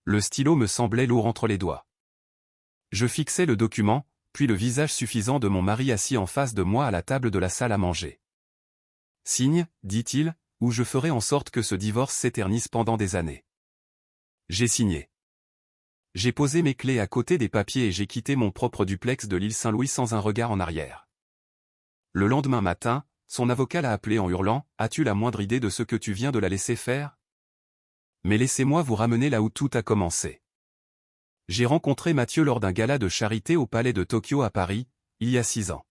Le stylo me semblait lourd entre les doigts. Je fixais le document, puis le visage suffisant de mon mari assis en face de moi à la table de la salle à manger. « Signe, dit-il, ou je ferai en sorte que ce divorce s'éternise pendant des années. » J'ai signé. J'ai posé mes clés à côté des papiers et j'ai quitté mon propre duplex de l'île Saint-Louis sans un regard en arrière. Le lendemain matin, son avocat l'a appelé en hurlant « As-tu la moindre idée de ce que tu viens de la laisser faire ? Mais laissez-moi vous ramener là où tout a commencé. » J'ai rencontré Mathieu lors d'un gala de charité au Palais de Tokyo à Paris, il y a 6 ans.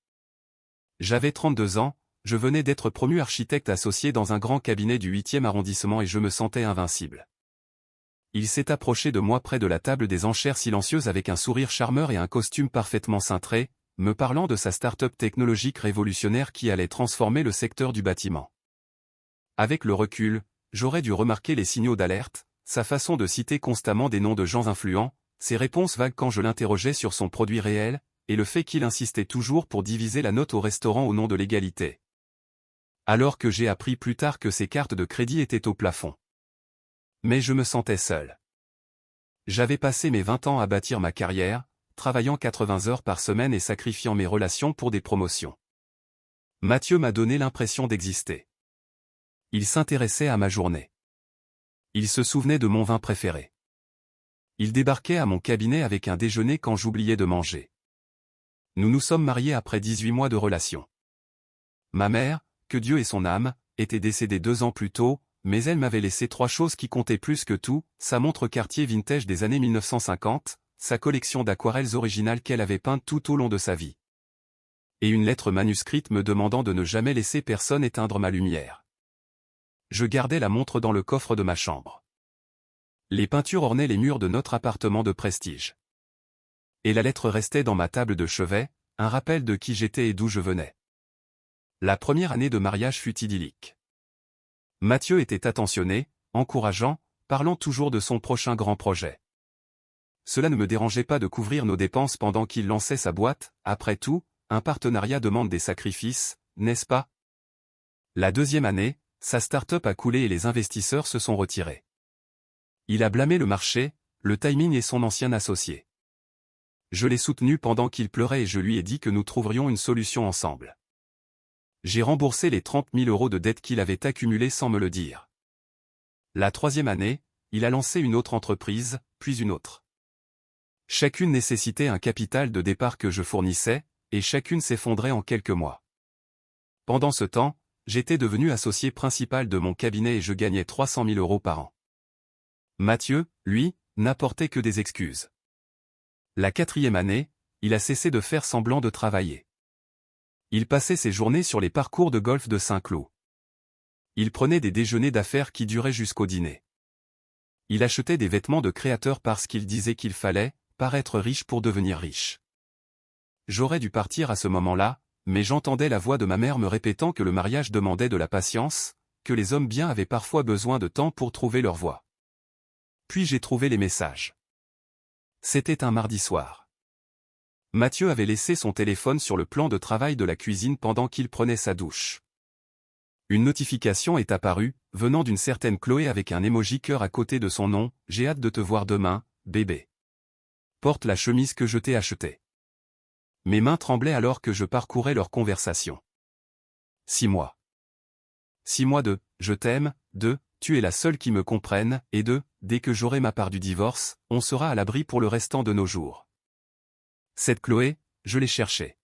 J'avais 32 ans, je venais d'être promu architecte associé dans un grand cabinet du 8e arrondissement et je me sentais invincible. Il s'est approché de moi près de la table des enchères silencieuses avec un sourire charmeur et un costume parfaitement cintré, me parlant de sa start-up technologique révolutionnaire qui allait transformer le secteur du bâtiment. Avec le recul, j'aurais dû remarquer les signaux d'alerte, sa façon de citer constamment des noms de gens influents, ses réponses vagues quand je l'interrogeais sur son produit réel, et le fait qu'il insistait toujours pour diviser la note au restaurant au nom de l'égalité. Alors que j'ai appris plus tard que ses cartes de crédit étaient au plafond. Mais je me sentais seul. J'avais passé mes 20 ans à bâtir ma carrière, travaillant 80 heures par semaine et sacrifiant mes relations pour des promotions. Mathieu m'a donné l'impression d'exister. Il s'intéressait à ma journée. Il se souvenait de mon vin préféré. Il débarquait à mon cabinet avec un déjeuner quand j'oubliais de manger. Nous nous sommes mariés après 18 mois de relation. Ma mère, que Dieu ait son âme, était décédée 2 ans plus tôt, mais elle m'avait laissé 3 choses qui comptaient plus que tout, sa montre Cartier vintage des années 1950, sa collection d'aquarelles originales qu'elle avait peintes tout au long de sa vie. Et une lettre manuscrite me demandant de ne jamais laisser personne éteindre ma lumière. Je gardais la montre dans le coffre de ma chambre. Les peintures ornaient les murs de notre appartement de prestige. Et la lettre restait dans ma table de chevet, un rappel de qui j'étais et d'où je venais. La première année de mariage fut idyllique. Mathieu était attentionné, encourageant, parlant toujours de son prochain grand projet. Cela ne me dérangeait pas de couvrir nos dépenses pendant qu'il lançait sa boîte, après tout, un partenariat demande des sacrifices, n'est-ce pas? La 2e année, sa start-up a coulé et les investisseurs se sont retirés. Il a blâmé le marché, le timing et son ancien associé. Je l'ai soutenu pendant qu'il pleurait et je lui ai dit que nous trouverions une solution ensemble. J'ai remboursé les 30 000 € de dettes qu'il avait accumulées sans me le dire. La 3e année, il a lancé une autre entreprise, puis une autre. Chacune nécessitait un capital de départ que je fournissais, et chacune s'effondrait en quelques mois. Pendant ce temps, j'étais devenu associé principal de mon cabinet et je gagnais 300 000 € par an. Mathieu, lui, n'apportait que des excuses. La 4e année, il a cessé de faire semblant de travailler. Il passait ses journées sur les parcours de golf de Saint-Cloud. Il prenait des déjeuners d'affaires qui duraient jusqu'au dîner. Il achetait des vêtements de créateurs parce qu'il disait qu'il fallait paraître riche pour devenir riche. J'aurais dû partir à ce moment-là, mais j'entendais la voix de ma mère me répétant que le mariage demandait de la patience, que les hommes bien avaient parfois besoin de temps pour trouver leur voie. Puis j'ai trouvé les messages. C'était un mardi soir. Mathieu avait laissé son téléphone sur le plan de travail de la cuisine pendant qu'il prenait sa douche. Une notification est apparue, venant d'une certaine Chloé avec un emoji cœur à côté de son nom, « J'ai hâte de te voir demain, bébé. Porte la chemise que je t'ai achetée. » Mes mains tremblaient alors que je parcourais leur conversation. 6 mois. 6 mois de « Je t'aime », de « Tu es la seule qui me comprenne » et de « Dès que j'aurai ma part du divorce, on sera à l'abri pour le restant de nos jours. » Cette Chloé, je l'ai cherchée.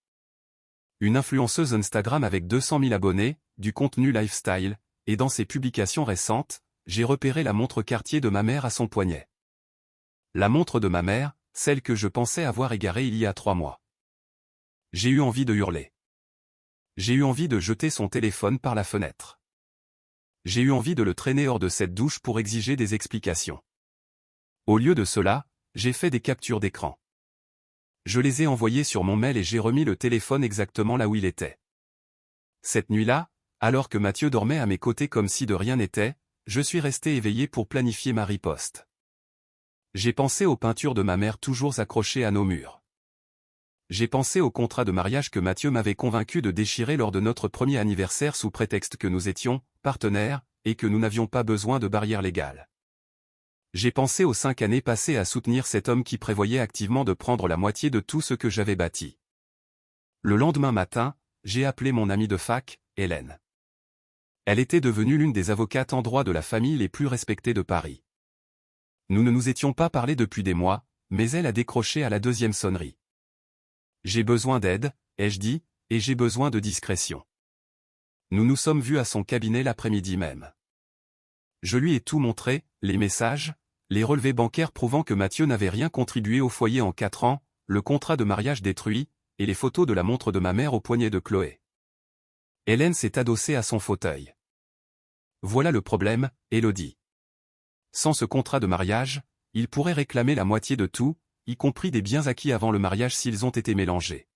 Une influenceuse Instagram avec 200 000 abonnés, du contenu lifestyle, et dans ses publications récentes, j'ai repéré la montre Cartier de ma mère à son poignet. La montre de ma mère, celle que je pensais avoir égarée il y a 3 mois. J'ai eu envie de hurler. J'ai eu envie de jeter son téléphone par la fenêtre. J'ai eu envie de le traîner hors de cette douche pour exiger des explications. Au lieu de cela, j'ai fait des captures d'écran. Je les ai envoyées sur mon mail et j'ai remis le téléphone exactement là où il était. Cette nuit-là, alors que Mathieu dormait à mes côtés comme si de rien n'était, je suis resté éveillé pour planifier ma riposte. J'ai pensé aux peintures de ma mère toujours accrochées à nos murs. J'ai pensé au contrat de mariage que Mathieu m'avait convaincu de déchirer lors de notre premier anniversaire sous prétexte que nous étions partenaires et que nous n'avions pas besoin de barrière légale. J'ai pensé aux 5 années passées à soutenir cet homme qui prévoyait activement de prendre la moitié de tout ce que j'avais bâti. Le lendemain matin, j'ai appelé mon amie de fac, Hélène. Elle était devenue l'une des avocates en droit de la famille les plus respectées de Paris. Nous ne nous étions pas parlé depuis des mois, mais elle a décroché à la deuxième sonnerie. J'ai besoin d'aide, ai-je dit, et j'ai besoin de discrétion. Nous nous sommes vus à son cabinet l'après-midi même. Je lui ai tout montré, les messages, les relevés bancaires prouvant que Mathieu n'avait rien contribué au foyer en 4 ans, le contrat de mariage détruit, et les photos de la montre de ma mère au poignet de Chloé. Hélène s'est adossée à son fauteuil. Voilà le problème, Élodie. Sans ce contrat de mariage, il pourrait réclamer la moitié de tout, y compris des biens acquis avant le mariage s'ils ont été mélangés.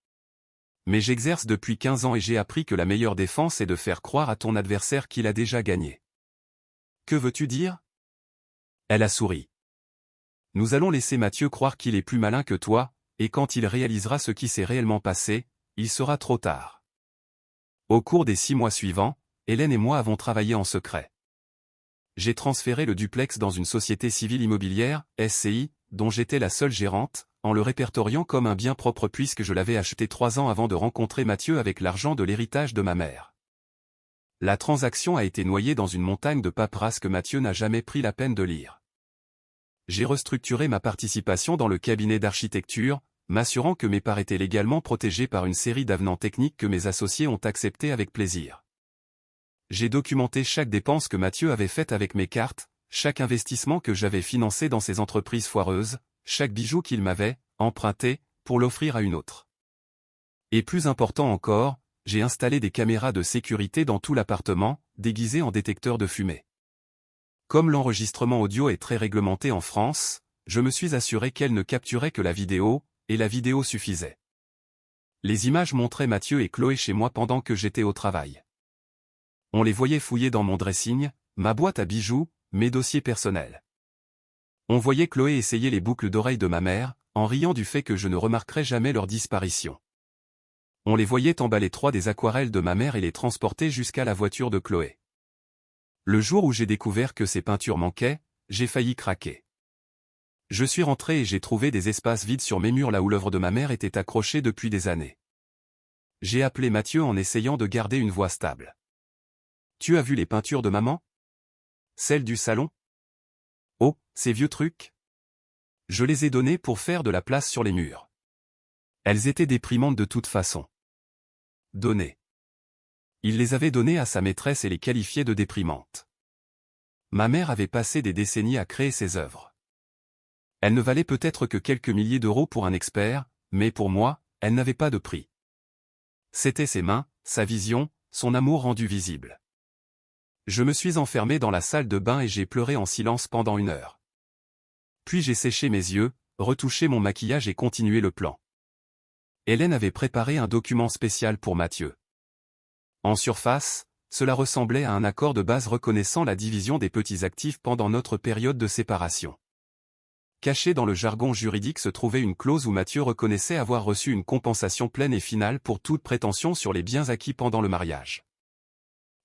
Mais j'exerce depuis 15 ans et j'ai appris que la meilleure défense est de faire croire à ton adversaire qu'il a déjà gagné. Que veux-tu dire? Elle a souri. Nous allons laisser Mathieu croire qu'il est plus malin que toi, et quand il réalisera ce qui s'est réellement passé, il sera trop tard. Au cours des 6 mois suivants, Hélène et moi avons travaillé en secret. J'ai transféré le duplex dans une société civile immobilière, SCI, dont j'étais la seule gérante, en le répertoriant comme un bien propre puisque je l'avais acheté 3 ans avant de rencontrer Mathieu avec l'argent de l'héritage de ma mère. La transaction a été noyée dans une montagne de paperasse que Mathieu n'a jamais pris la peine de lire. J'ai restructuré ma participation dans le cabinet d'architecture, m'assurant que mes parts étaient légalement protégées par une série d'avenants techniques que mes associés ont acceptés avec plaisir. J'ai documenté chaque dépense que Mathieu avait faite avec mes cartes, chaque investissement que j'avais financé dans ses entreprises foireuses, chaque bijou qu'il m'avait emprunté pour l'offrir à une autre. Et plus important encore, j'ai installé des caméras de sécurité dans tout l'appartement, déguisées en détecteurs de fumée. Comme l'enregistrement audio est très réglementé en France, je me suis assuré qu'elle ne capturait que la vidéo, et la vidéo suffisait. Les images montraient Mathieu et Chloé chez moi pendant que j'étais au travail. On les voyait fouiller dans mon dressing, ma boîte à bijoux, mes dossiers personnels. On voyait Chloé essayer les boucles d'oreilles de ma mère, en riant du fait que je ne remarquerais jamais leur disparition. On les voyait emballer 3 des aquarelles de ma mère et les transporter jusqu'à la voiture de Chloé. Le jour où j'ai découvert que ces peintures manquaient, j'ai failli craquer. Je suis rentré et j'ai trouvé des espaces vides sur mes murs là où l'œuvre de ma mère était accrochée depuis des années. J'ai appelé Mathieu en essayant de garder une voix stable. Tu as vu les peintures de maman? Celles du salon? Oh, ces vieux trucs? Je les ai données pour faire de la place sur les murs. Elles étaient déprimantes de toute façon. Données. Il les avait données à sa maîtresse et les qualifiait de déprimantes. Ma mère avait passé des décennies à créer ses œuvres. Elles ne valaient peut-être que quelques milliers d'euros pour un expert, mais pour moi, elles n'avaient pas de prix. C'étaient ses mains, sa vision, son amour rendu visible. Je me suis enfermé dans la salle de bain et j'ai pleuré en silence pendant 1 heure. Puis j'ai séché mes yeux, retouché mon maquillage et continué le plan. Hélène avait préparé un document spécial pour Mathieu. En surface, cela ressemblait à un accord de base reconnaissant la division des petits actifs pendant notre période de séparation. Caché dans le jargon juridique se trouvait une clause où Mathieu reconnaissait avoir reçu une compensation pleine et finale pour toute prétention sur les biens acquis pendant le mariage.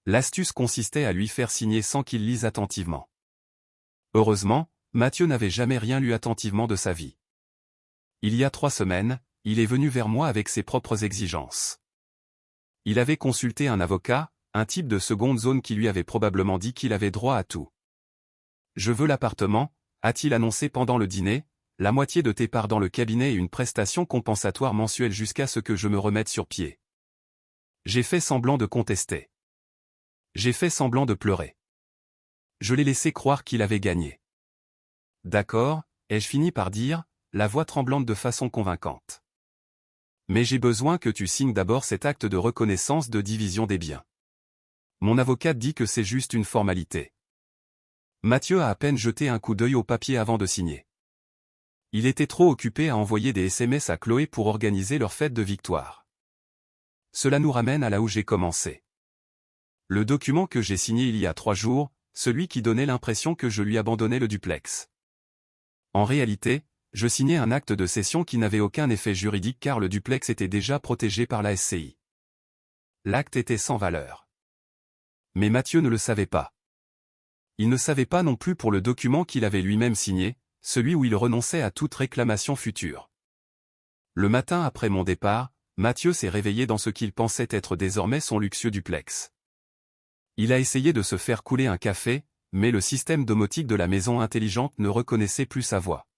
L'astuce consistait à lui faire signer sans qu'il lise attentivement. Heureusement, Mathieu n'avait jamais rien lu attentivement de sa vie. Il y a 3 semaines, il est venu vers moi avec ses propres exigences. Il avait consulté un avocat, un type de seconde zone qui lui avait probablement dit qu'il avait droit à tout. « Je veux l'appartement », a-t-il annoncé pendant le dîner, la moitié de tes parts dans le cabinet et une prestation compensatoire mensuelle jusqu'à ce que je me remette sur pied. J'ai fait semblant de contester. J'ai fait semblant de pleurer. Je l'ai laissé croire qu'il avait gagné. D'accord, ai-je fini par dire, la voix tremblante de façon convaincante. Mais j'ai besoin que tu signes d'abord cet acte de reconnaissance de division des biens. Mon avocate dit que c'est juste une formalité. Mathieu a à peine jeté un coup d'œil au papier avant de signer. Il était trop occupé à envoyer des SMS à Chloé pour organiser leur fête de victoire. Cela nous ramène à là où j'ai commencé. Le document que j'ai signé il y a 3 jours, celui qui donnait l'impression que je lui abandonnais le duplex. En réalité, je signais un acte de cession qui n'avait aucun effet juridique car le duplex était déjà protégé par la SCI. L'acte était sans valeur. Mais Mathieu ne le savait pas. Il ne savait pas non plus pour le document qu'il avait lui-même signé, celui où il renonçait à toute réclamation future. Le matin après mon départ, Mathieu s'est réveillé dans ce qu'il pensait être désormais son luxueux duplex. Il a essayé de se faire couler un café, mais le système domotique de la maison intelligente ne reconnaissait plus sa voix.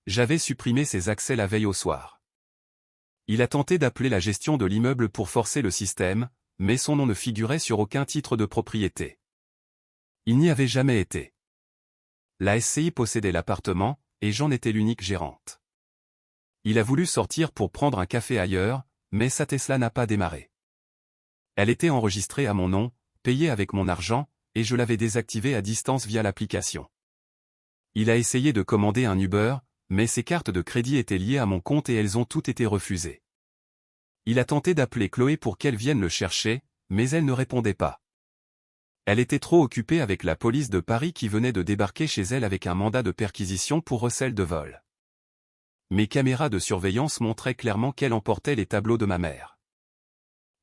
J'avais supprimé ses accès la veille au soir. Il a tenté d'appeler la gestion de l'immeuble pour forcer le système, mais son nom ne figurait sur aucun titre de propriété. Il n'y avait jamais été. La SCI possédait l'appartement, et j'en étais l'unique gérante. Il a voulu sortir pour prendre un café ailleurs, mais sa Tesla n'a pas démarré. Elle était enregistrée à mon nom, payée avec mon argent, et je l'avais désactivée à distance via l'application. Il a essayé de commander un Uber, mais ses cartes de crédit étaient liées à mon compte et elles ont toutes été refusées. Il a tenté d'appeler Chloé pour qu'elle vienne le chercher, mais elle ne répondait pas. Elle était trop occupée avec la police de Paris qui venait de débarquer chez elle avec un mandat de perquisition pour recel de vol. Mes caméras de surveillance montraient clairement qu'elle emportait les tableaux de ma mère.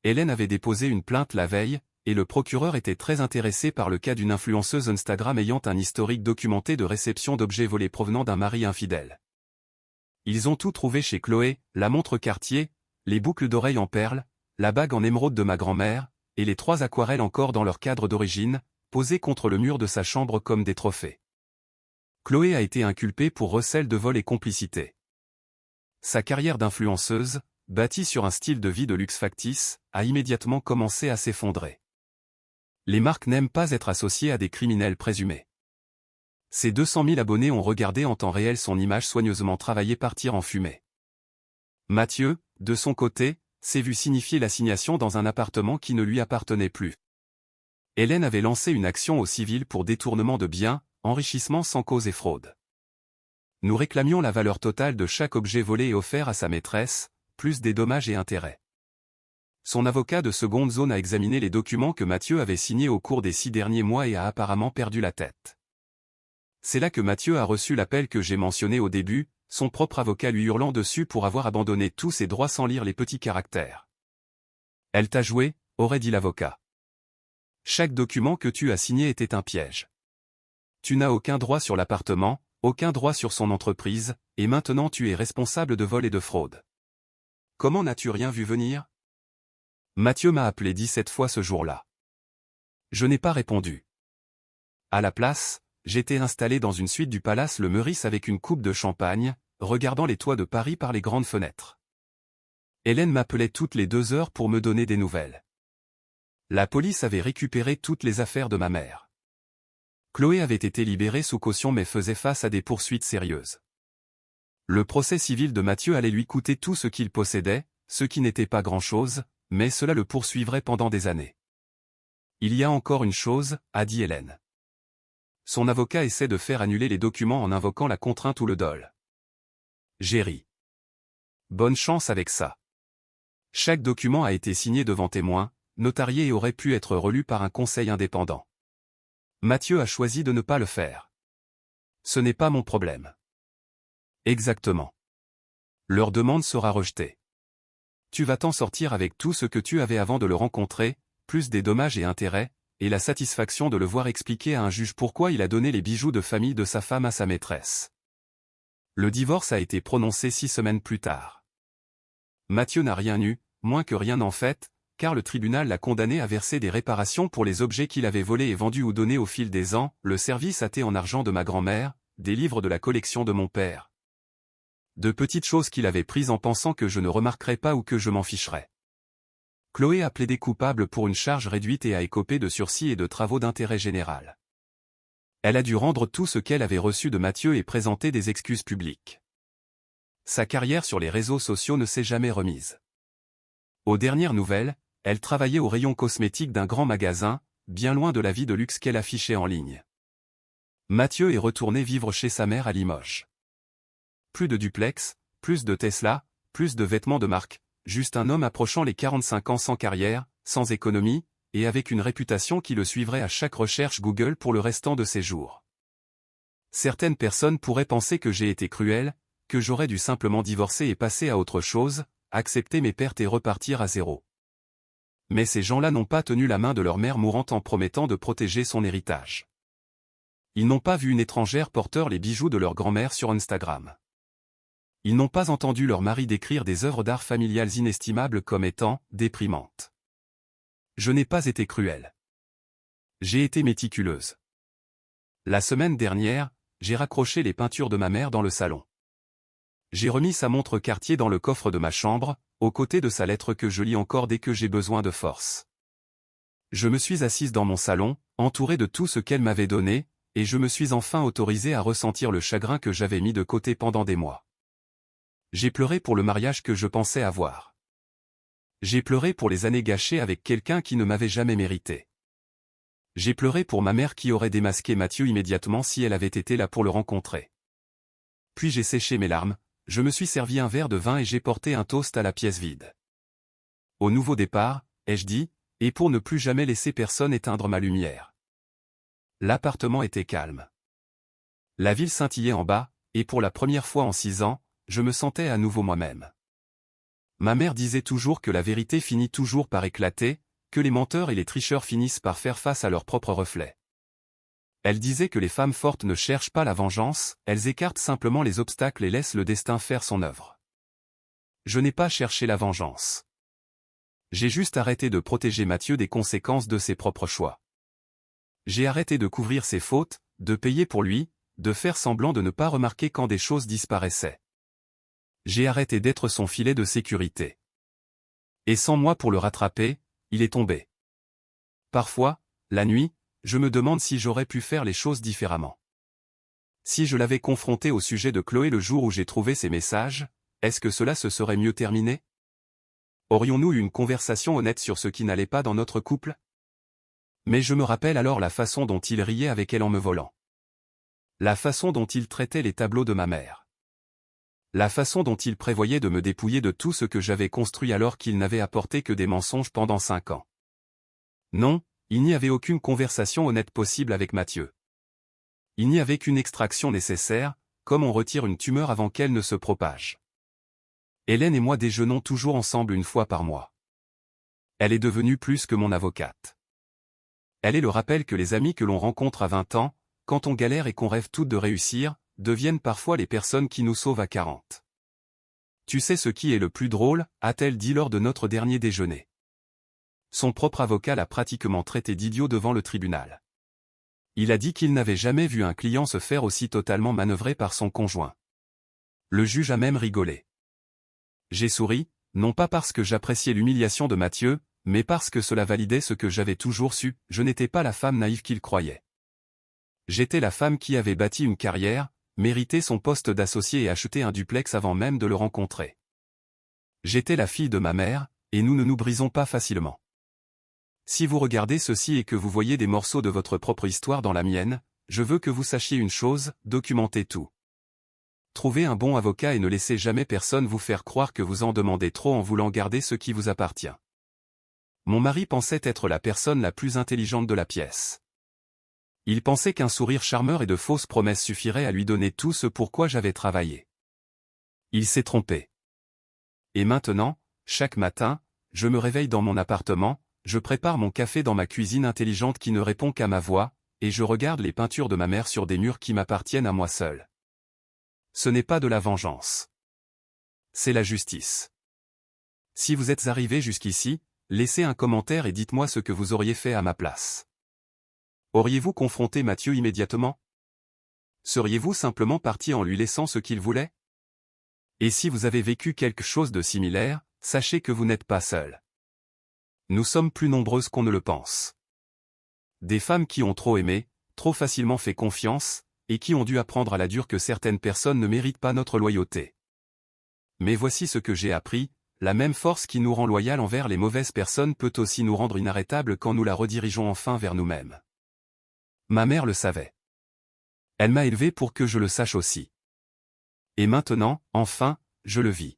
Hélène avait déposé une plainte la veille, et le procureur était très intéressé par le cas d'une influenceuse Instagram ayant un historique documenté de réception d'objets volés provenant d'un mari infidèle. Ils ont tout trouvé chez Chloé, la montre Cartier, les boucles d'oreilles en perles, la bague en émeraude de ma grand-mère, et les 3 aquarelles encore dans leur cadre d'origine, posées contre le mur de sa chambre comme des trophées. Chloé a été inculpée pour recel de vol et complicité. Sa carrière d'influenceuse, bâtie sur un style de vie de luxe factice, a immédiatement commencé à s'effondrer. Les marques n'aiment pas être associées à des criminels présumés. Ses 200 000 abonnés ont regardé en temps réel son image soigneusement travaillée partir en fumée. Mathieu, de son côté, s'est vu signifier l'assignation dans un appartement qui ne lui appartenait plus. Hélène avait lancé une action au civil pour détournement de biens, enrichissement sans cause et fraude. Nous réclamions la valeur totale de chaque objet volé et offert à sa maîtresse, plus des dommages et intérêts. Son avocat de seconde zone a examiné les documents que Mathieu avait signés au cours des 6 derniers mois et a apparemment perdu la tête. C'est là que Mathieu a reçu l'appel que j'ai mentionné au début, son propre avocat lui hurlant dessus pour avoir abandonné tous ses droits sans lire les petits caractères. « Elle t'a joué », aurait dit l'avocat. « Chaque document que tu as signé était un piège. Tu n'as aucun droit sur l'appartement, aucun droit sur son entreprise, et maintenant tu es responsable de vol et de fraude. Comment n'as-tu rien vu venir ?» Mathieu m'a appelé 17 fois ce jour-là. Je n'ai pas répondu. À la place, j'étais installé dans une suite du Palace Le Meurice avec une coupe de champagne, regardant les toits de Paris par les grandes fenêtres. Hélène m'appelait toutes les 2 heures pour me donner des nouvelles. La police avait récupéré toutes les affaires de ma mère. Chloé avait été libérée sous caution mais faisait face à des poursuites sérieuses. Le procès civil de Mathieu allait lui coûter tout ce qu'il possédait, ce qui n'était pas grand-chose, mais cela le poursuivrait pendant des années. Il y a encore une chose, a dit Hélène. Son avocat essaie de faire annuler les documents en invoquant la contrainte ou le dol. J'ai ri. Bonne chance avec ça. Chaque document a été signé devant témoins, notarié et aurait pu être relu par un conseil indépendant. Mathieu a choisi de ne pas le faire. Ce n'est pas mon problème. Exactement. Leur demande sera rejetée. Tu vas t'en sortir avec tout ce que tu avais avant de le rencontrer, plus des dommages et intérêts, et la satisfaction de le voir expliquer à un juge pourquoi il a donné les bijoux de famille de sa femme à sa maîtresse. Le divorce a été prononcé 6 semaines plus tard. Mathieu n'a rien eu, moins que rien en fait, car le tribunal l'a condamné à verser des réparations pour les objets qu'il avait volés et vendus ou donnés au fil des ans, le service à thé en argent de ma grand-mère, des livres de la collection de mon père. De petites choses qu'il avait prises en pensant que je ne remarquerais pas ou que je m'en ficherais. Chloé a plaidé coupable pour une charge réduite et a écopé de sursis et de travaux d'intérêt général. Elle a dû rendre tout ce qu'elle avait reçu de Mathieu et présenter des excuses publiques. Sa carrière sur les réseaux sociaux ne s'est jamais remise. Aux dernières nouvelles, elle travaillait au rayon cosmétique d'un grand magasin, bien loin de la vie de luxe qu'elle affichait en ligne. Mathieu est retourné vivre chez sa mère à Limoges. Plus de duplex, plus de Tesla, plus de vêtements de marque, juste un homme approchant les 45 ans sans carrière, sans économie, et avec une réputation qui le suivrait à chaque recherche Google pour le restant de ses jours. Certaines personnes pourraient penser que j'ai été cruel, que j'aurais dû simplement divorcer et passer à autre chose, accepter mes pertes et repartir à zéro. Mais ces gens-là n'ont pas tenu la main de leur mère mourante en promettant de protéger son héritage. Ils n'ont pas vu une étrangère porteur les bijoux de leur grand-mère sur Instagram. Ils n'ont pas entendu leur mari décrire des œuvres d'art familiales inestimables comme étant déprimantes. Je n'ai pas été cruelle. J'ai été méticuleuse. La semaine dernière, j'ai raccroché les peintures de ma mère dans le salon. J'ai remis sa montre Cartier dans le coffre de ma chambre, aux côtés de sa lettre que je lis encore dès que j'ai besoin de force. Je me suis assise dans mon salon, entourée de tout ce qu'elle m'avait donné, et je me suis enfin autorisée à ressentir le chagrin que j'avais mis de côté pendant des mois. J'ai pleuré pour le mariage que je pensais avoir. J'ai pleuré pour les années gâchées avec quelqu'un qui ne m'avait jamais mérité. J'ai pleuré pour ma mère qui aurait démasqué Mathieu immédiatement si elle avait été là pour le rencontrer. Puis j'ai séché mes larmes, je me suis servi un verre de vin et j'ai porté un toast à la pièce vide. Au nouveau départ, ai-je dit, et pour ne plus jamais laisser personne éteindre ma lumière. L'appartement était calme. La ville scintillait en bas, et pour la première fois en 6 ans, je me sentais à nouveau moi-même. Ma mère disait toujours que la vérité finit toujours par éclater, que les menteurs et les tricheurs finissent par faire face à leurs propres reflets. Elle disait que les femmes fortes ne cherchent pas la vengeance, elles écartent simplement les obstacles et laissent le destin faire son œuvre. Je n'ai pas cherché la vengeance. J'ai juste arrêté de protéger Mathieu des conséquences de ses propres choix. J'ai arrêté de couvrir ses fautes, de payer pour lui, de faire semblant de ne pas remarquer quand des choses disparaissaient. J'ai arrêté d'être son filet de sécurité. Et sans moi pour le rattraper, il est tombé. Parfois, la nuit, je me demande si j'aurais pu faire les choses différemment. Si je l'avais confronté au sujet de Chloé le jour où j'ai trouvé ses messages, est-ce que cela se serait mieux terminé? Aurions-nous eu une conversation honnête sur ce qui n'allait pas dans notre couple? Mais je me rappelle alors la façon dont il riait avec elle en me volant. La façon dont il traitait les tableaux de ma mère. La façon dont il prévoyait de me dépouiller de tout ce que j'avais construit alors qu'il n'avait apporté que des mensonges pendant 5 ans. Non, il n'y avait aucune conversation honnête possible avec Mathieu. Il n'y avait qu'une extraction nécessaire, comme on retire une tumeur avant qu'elle ne se propage. Hélène et moi déjeunons toujours ensemble une fois par mois. Elle est devenue plus que mon avocate. Elle est le rappel que les amis que l'on rencontre à 20 ans, quand on galère et qu'on rêve toutes de réussir, deviennent parfois les personnes qui nous sauvent à 40. Tu sais ce qui est le plus drôle, a-t-elle dit lors de notre dernier déjeuner. Son propre avocat l'a pratiquement traité d'idiot devant le tribunal. Il a dit qu'il n'avait jamais vu un client se faire aussi totalement manœuvrer par son conjoint. Le juge a même rigolé. J'ai souri, non pas parce que j'appréciais l'humiliation de Mathieu, mais parce que cela validait ce que j'avais toujours su, je n'étais pas la femme naïve qu'il croyait. J'étais la femme qui avait bâti une carrière, mérité son poste d'associé et acheté un duplex avant même de le rencontrer. J'étais la fille de ma mère, et nous ne nous brisons pas facilement. Si vous regardez ceci et que vous voyez des morceaux de votre propre histoire dans la mienne, je veux que vous sachiez une chose, documentez tout. Trouvez un bon avocat et ne laissez jamais personne vous faire croire que vous en demandez trop en voulant garder ce qui vous appartient. Mon mari pensait être la personne la plus intelligente de la pièce. Il pensait qu'un sourire charmeur et de fausses promesses suffiraient à lui donner tout ce pour quoi j'avais travaillé. Il s'est trompé. Et maintenant, chaque matin, je me réveille dans mon appartement, je prépare mon café dans ma cuisine intelligente qui ne répond qu'à ma voix, et je regarde les peintures de ma mère sur des murs qui m'appartiennent à moi seul. Ce n'est pas de la vengeance. C'est la justice. Si vous êtes arrivé jusqu'ici, laissez un commentaire et dites-moi ce que vous auriez fait à ma place. Auriez-vous confronté Mathieu immédiatement? Seriez-vous simplement parti en lui laissant ce qu'il voulait? Et si vous avez vécu quelque chose de similaire, sachez que vous n'êtes pas seul. Nous sommes plus nombreuses qu'on ne le pense. Des femmes qui ont trop aimé, trop facilement fait confiance, et qui ont dû apprendre à la dure que certaines personnes ne méritent pas notre loyauté. Mais voici ce que j'ai appris, la même force qui nous rend loyales envers les mauvaises personnes peut aussi nous rendre inarrêtables quand nous la redirigeons enfin vers nous-mêmes. Ma mère le savait. Elle m'a élevé pour que je le sache aussi. Et maintenant, enfin, je le vis.